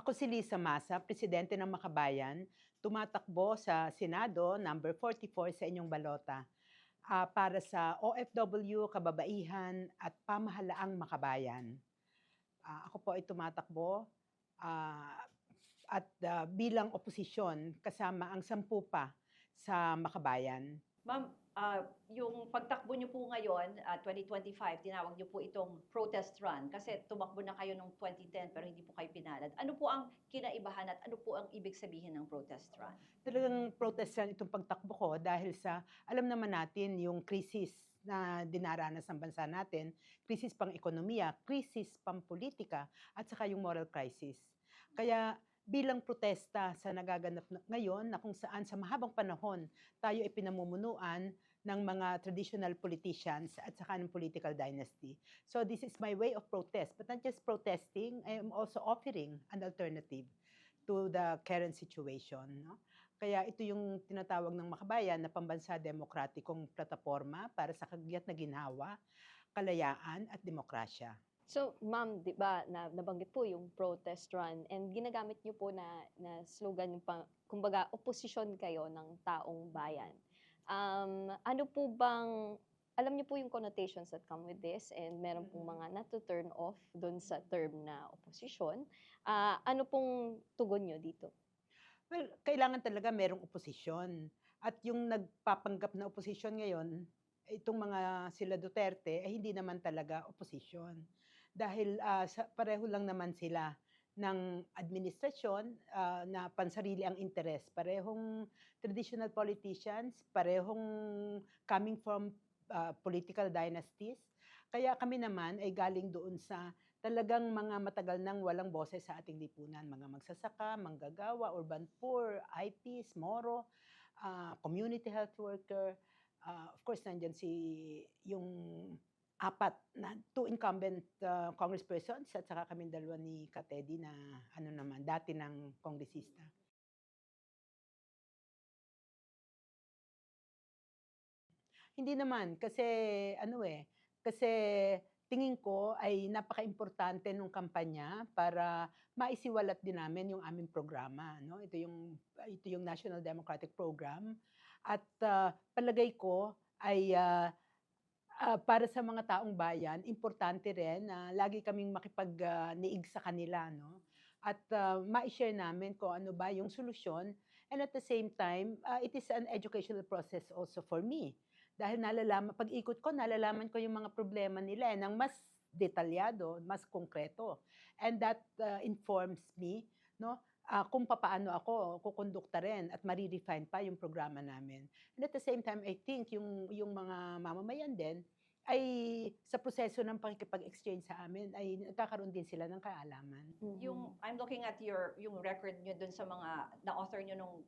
Ako si Lisa Masa, Presidente ng Makabayan, tumatakbo sa Senado, number 44 sa inyong balota, para sa OFW, kababaihan at pamahalaang makabayan. Ako po ay tumatakbo ah, bilang oposisyon kasama ang 10 pa sa Makabayan. Ma'am, yung pagtakbo niyo po ngayon, 2025, tinawag niyo po itong protest run kasi tumakbo na kayo noong 2010 pero hindi po kayo pinalad. Ano po ang kinaibahan at ano po ang ibig sabihin ng protest run? Talagang protest yan itong pagtakbo ko dahil sa alam naman natin yung krisis na dinaranas ng bansa natin, krisis pang-ekonomiya, krisis pang-politika, at saka yung moral crisis. Kaya bilang protesta sa nagaganap ngayon na kung saan sa mahabang panahon tayo ay pinamumunuan ng mga traditional politicians at saka ng political dynasty. So this is my way of protest. But not just protesting, I am also offering an alternative to the current situation. No? Kaya ito yung tinatawag ng Makabayan na Pambansa Demokratikong Plataporma para sa kagyat na ginhawa, kalayaan at demokrasya. So, ma'am, 'di ba, nabanggit po yung protest run and ginagamit niyo po na slogan yung kumbaga oposisyon kayo ng taong bayan. Ano po bang alam niyo po yung connotations that come with this and meron pong mga nato-turn off dun sa term na oposisyon. Ano pong tugon niyo dito? Well, kailangan talaga merong oposisyon. At yung nagpapanggap na oposisyon ngayon, itong mga sila Duterte, ay hindi naman talaga oposisyon. Dahil pareho lang naman sila ng administrasyon na pansarili ang interes. Parehong traditional politicians, parehong coming from political dynasties. Kaya kami naman ay galing doon sa talagang mga matagal nang walang boses sa ating lipunan. Mga magsasaka, manggagawa, urban poor, IPs, Moro, community health worker. Of course, nandyan yung apat na two incumbent congresspersons at saka kaming dalawa ni Katedy na ano naman, dati ng kongresista. Hindi naman kasi kasi tingin ko ay napakaimportante nung kampanya para maisiwalat din namin yung aming programa 'no. Ito yung National Democratic Program at palagay ko ay para sa mga taong bayan importante rin na lagi kaming niig sa kanila 'no. At mai-share namin kung ano ba yung solusyon and at the same time, it is an educational process also for me. Dahil pag-ikot ko nalalaman ko yung mga problema nila, ng mas detalyado, mas konkreto. And that informs me 'no, kung papaano ako kukondukta rin at mare-refine pa yung programa namin. And at the same time, I think yung mga mamamayan din ay sa proseso ng pakikipag-exchange sa amin ay nagkakaroon din sila ng kaalaman. Yung I'm looking at yung record niyo dun sa mga na-author niyo nung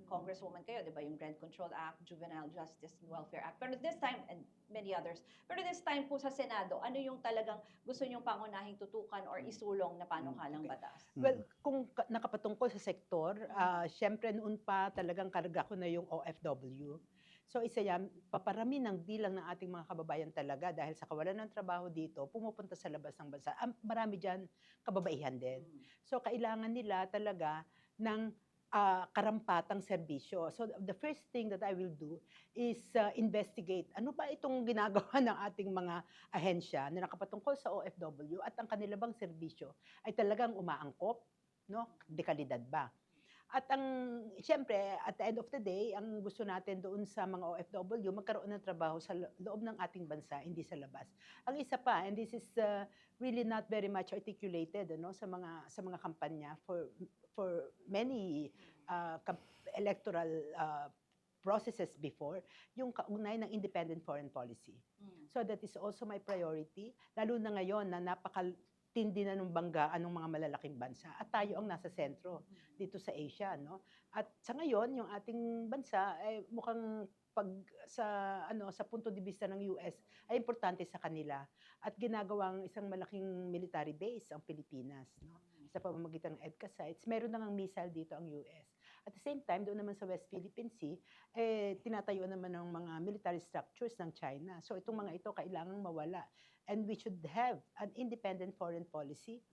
congresswoman kayo, 'di ba? Yung Rent Control Act, Juvenile Justice and Welfare Act. Pero this time and many others. Pero this time po sa Senado, ano yung talagang gusto niyong pangunahing tutukan or isulong na panukalang batas? Well, kung nakapatungkol sa sektor, siyempre noon pa talagang karga ko na yung OFW. So isa yan, paparami ng bilang ng ating mga kababayan talaga dahil sa kawalan ng trabaho dito, pumupunta sa labas ng bansa. Marami diyan kababaihan din. So kailangan nila talaga ng karampatang serbisyo. So the first thing that I will do is investigate ano ba itong ginagawa ng ating mga ahensya na nakapatungkol sa OFW at ang kanila bang serbisyo ay talagang umaangkop, no? Dekalidad ba? At siyempre, at the end of the day, ang gusto natin doon sa mga OFW, magkaroon ng trabaho sa loob ng ating bansa, hindi sa labas. Ang isa pa, and this is really not very much articulated sa mga kampanya for many electoral processes before, yung kaugnay ng independent foreign policy. So that is also my priority, lalo na ngayon na tindi na ng banggaan ng mga malalaking bansa at tayo ang nasa sentro dito sa Asia, no? At sa ngayon, yung ating bansa ay mukhang sa punto de vista ng US ay importante sa kanila at ginagawang isang malaking military base ang Pilipinas, no? Sa pamamagitan ng EDCA sites, meron na ngang missile dito ang US. At the same time, doon naman sa West Philippine Sea, tinatayo naman ng mga military structures ng China. So itong mga ito kailangang mawala. And we should have an independent foreign policy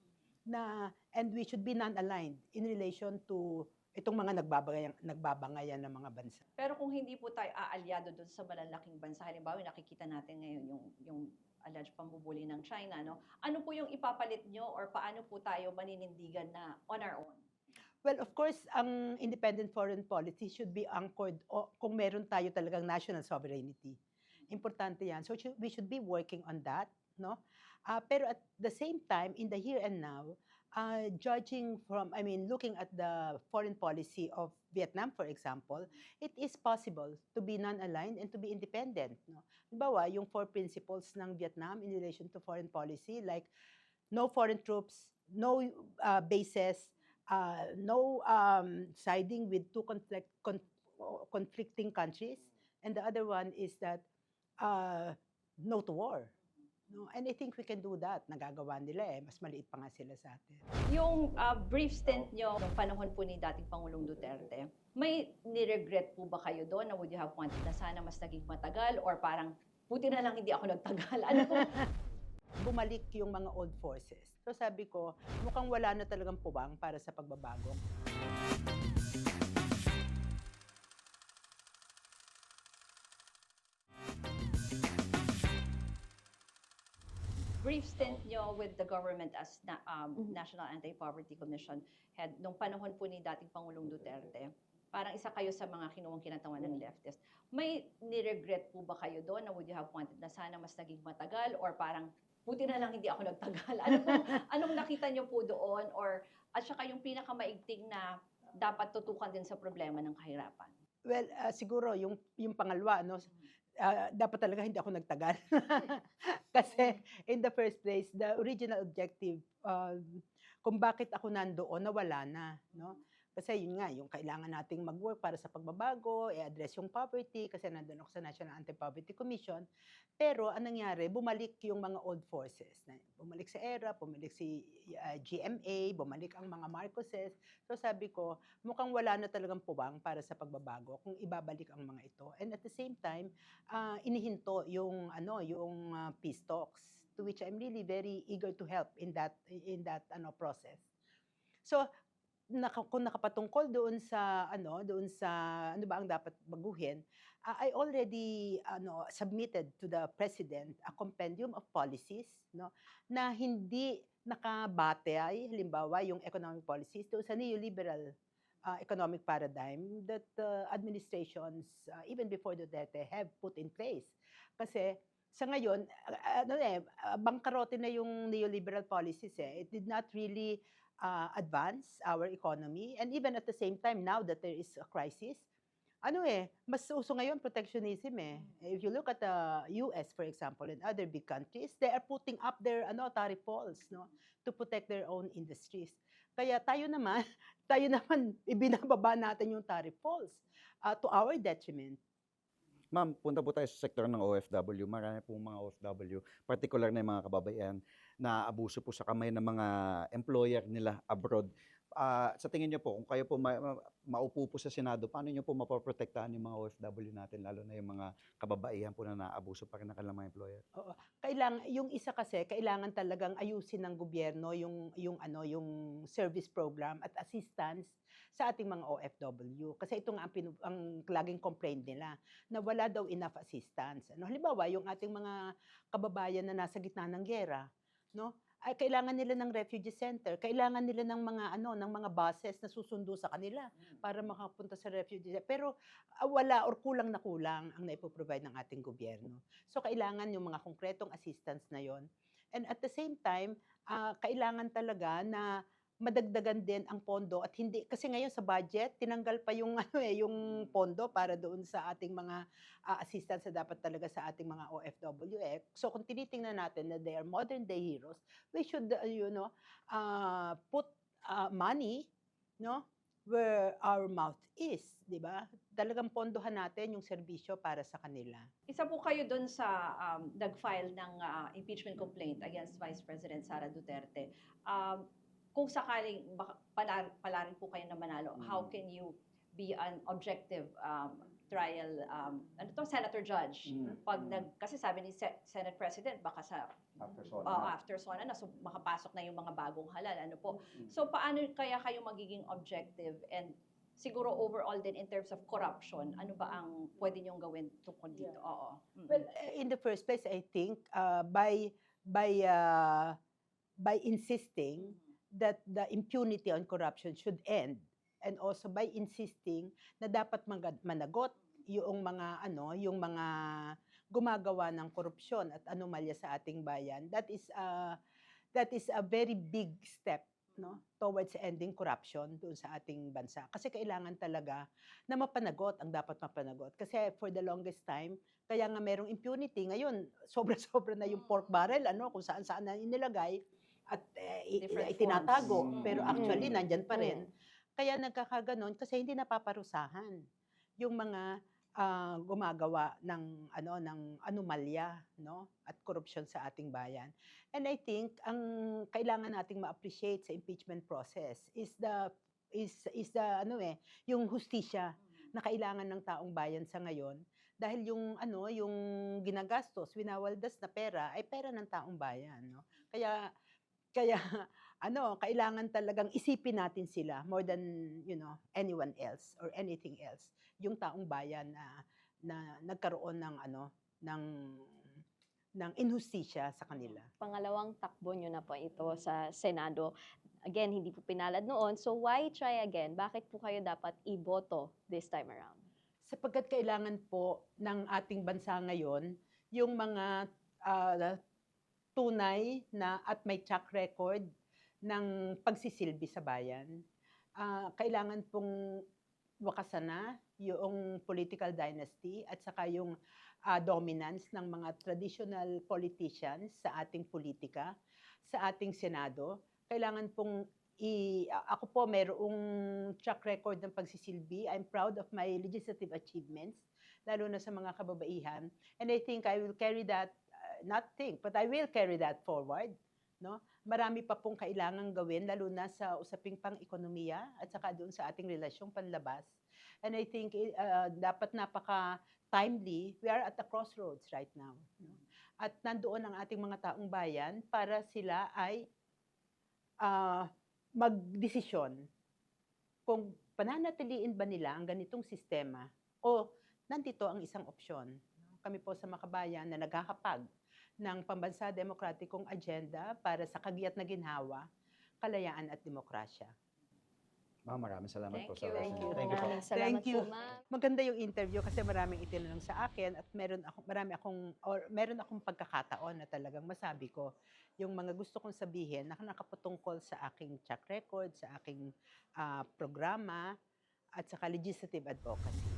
and we should be non-aligned in relation to itong mga nagbabangayan ng mga bansa. Pero kung hindi po tayo aalyado doon sa malalaking bansa, halimbawa nakikita natin ngayon yung alleged pambubuli ng China, no? Ano po yung ipapalit nyo or paano po tayo maninindigan na on our own? Well, of course, ang independent foreign policy should be anchored kung meron tayo talagang national sovereignty. Importante yan. So we should be working on that, no? Pero at the same time, in the here and now, looking at the foreign policy of Vietnam, for example, it is possible to be non-aligned and to be independent. No? Halimbawa, yung 4 principles ng Vietnam in relation to foreign policy, like no foreign troops, no bases, no siding with two conflicting countries, and the other one is that no to war. No? And I think we can do that. Nagagawa nila mas maliit pa nga sila sa atin. Yung brief stint nyo ng panahon po ni dating Pangulong Duterte, may niregret po ba kayo doon na would you have wanted na sana mas naging matagal or parang buti na lang hindi ako nagtagal? Ano po? Bumalik yung mga old forces. So sabi ko, mukhang wala na talagang puwang para sa pagbabago. Brief stint nyo with the government as National Anti-Poverty Commission head nung panahon po ni dating Pangulong Duterte, parang isa kayo sa mga kinuwang kinatawan ng leftist. May niregret po ba kayo doon na would you have wanted na sana mas naging matagal or parang buti na lang hindi ako nagtagal? Ano po, anong nakita nyo po doon or at saka yung pinakamaigting na dapat tutukan din sa problema ng kahirapan? Well, siguro yung pangalawa, no, dapat talaga hindi ako nagtagal. Kasi in the first place, the original objective, kung bakit ako nandoon, nawala na. No? Kasi yun nga, yung kailangan nating mag-work para sa pagbabago, i-address yung poverty, kasi nandun ako sa National Anti-Poverty Commission. Pero anong nangyari, bumalik yung mga old forces. Bumalik si ERA, bumalik si GMA, bumalik ang mga Marcoses. So sabi ko, mukhang wala na talagang puwang para sa pagbabago kung ibabalik ang mga ito. And at the same time, inihinto yung peace talks, to which I'm really very eager to help in that process. So kung nakapatungkol doon sa ano ba ang dapat baguhin, I already submitted to the president a compendium of policies, no, na hindi nakabatay, halimbawa yung economic policies doon sa neoliberal economic paradigm that administrations even before Duterte have put in place. Kasi sa ngayon, bangkarote na yung neoliberal policies It did not really advance our economy. And even at the same time, now that there is a crisis, mas uso ngayon protectionism If you look at the US, for example, and other big countries, they are putting up their tariff walls, no, to protect their own industries. Kaya tayo naman ibinababa natin yung tariff walls to our detriment. Ma'am, punta po tayo sa sektor ng OFW. Marami pong mga OFW, particular na yung mga kababayan, na abuso po sa kamay ng mga employer nila abroad. Sa tingin niyo po, kung kayo po maupo po sa Senado, paano niyo po mapoprotektahan yung mga OFW natin, lalo na yung mga kababaihan po na naabuso pa rin ng kanilang mga employer? Oo. Yung isa kasi, kailangan talagang ayusin ng gobyerno yung service program at assistance sa ating mga OFW. Kasi ito nga ang laging complaint nila, na wala daw enough assistance. Halimbawa, yung ating mga kababayan na nasa gitna ng giyera, no? Ay kailangan nila ng refugee center, kailangan nila ng mga buses na susundo sa kanila para makapunta sa refugee center. Pero wala or kulang na kulang ang naipoprovide ng ating gobyerno. So kailangan yung mga konkretong assistance na yon. And at the same time, kailangan talaga na madagdagan din ang pondo at hindi kasi ngayon sa budget tinanggal pa yung yung pondo para doon sa ating mga assistance na dapat talaga sa ating mga OFW So kung tinitingnan natin na they are modern day heroes, we should put money, no, where our mouth is, di ba? Talagang pondohan natin yung serbisyo para sa kanila. Isa po kayo doon sa nag-file ng impeachment complaint against Vice President Sara Duterte. Kung sakaling palarin po kayo na manalo, how can you be an objective trial, senator judge. Pag kasi sabi ni Senate President, baka sa after SONA na, so makapasok na yung mga bagong halal. Ano po? So paano kaya kayo magiging objective and siguro overall din in terms of corruption, ano ba ang pwede niyong gawin tungkol dito? Oo. Well, in the first place, I think by insisting that the impunity on corruption should end, and also by insisting na dapat managot yung mga yung mga gumagawa ng korupsyon at anomalya sa ating bayan. That is a very big step, no, towards ending corruption doon sa ating bansa. Kasi kailangan talaga na mapanagot ang dapat mapanagot. Kasi for the longest time, kaya nga merong impunity. Ngayon, sobra-sobra na yung pork barrel, kung saan-saan na inilagay at Different itinatago. forms. Pero actually, nandyan pa rin. Kaya nagkakaganon kasi hindi napaparusahan yung mga gumagawa ng anomalya, no, at korupsyon sa ating bayan. And I think ang kailangan nating ma-appreciate sa impeachment process is yung hustisya na kailangan ng taong bayan sa ngayon, dahil yung ginagastos, winawaldas na pera ay pera ng taong bayan, no. Kaya kailangan talagang isipin natin sila more than anyone else or anything else, yung taong bayan na nagkaroon ng inhustisya sa kanila. Pangalawang takbo nyo na po ito sa Senado. Again, hindi po pinalad noon. So why try again? Bakit po kayo dapat iboto this time around? Sapagkat kailangan po ng ating bansa ngayon yung mga tunay na at may track record ng pagsisilbi sa bayan. Kailangan pong wakasan na yung political dynasty at saka yung dominance ng mga traditional politicians sa ating politika, sa ating Senado. Kailangan pong ako po mayroong track record ng pagsisilbi. I'm proud of my legislative achievements, lalo na sa mga kababaihan. And I think I will carry that, but I will carry that forward. No? Marami pa pong kailangang gawin, lalo na sa usaping pang-ekonomiya at saka doon sa ating relasyong panlabas. And I think dapat napaka-timely. We are at the crossroads right now. No? At nandoon ang ating mga taong bayan para sila ay magdesisyon kung pananatiliin ba nila ang ganitong sistema o nandito ang isang opsyon. Kami po sa Makabayan na naghahapag ng pambansa demokratikong agenda para sa kagiat na ginhawa, kalayaan at demokrasya. Ma'am, maraming salamat po sa Thank you. oras niyo. Thank you po. Maraming salamat Thank you. po, ma'am. Maganda yung interview kasi maraming itinanong sa akin at meron akong pagkakataon na talagang masabi ko yung mga gusto kong sabihin na nakapatungkol sa aking track record, sa aking programa at sa legislative advocacy.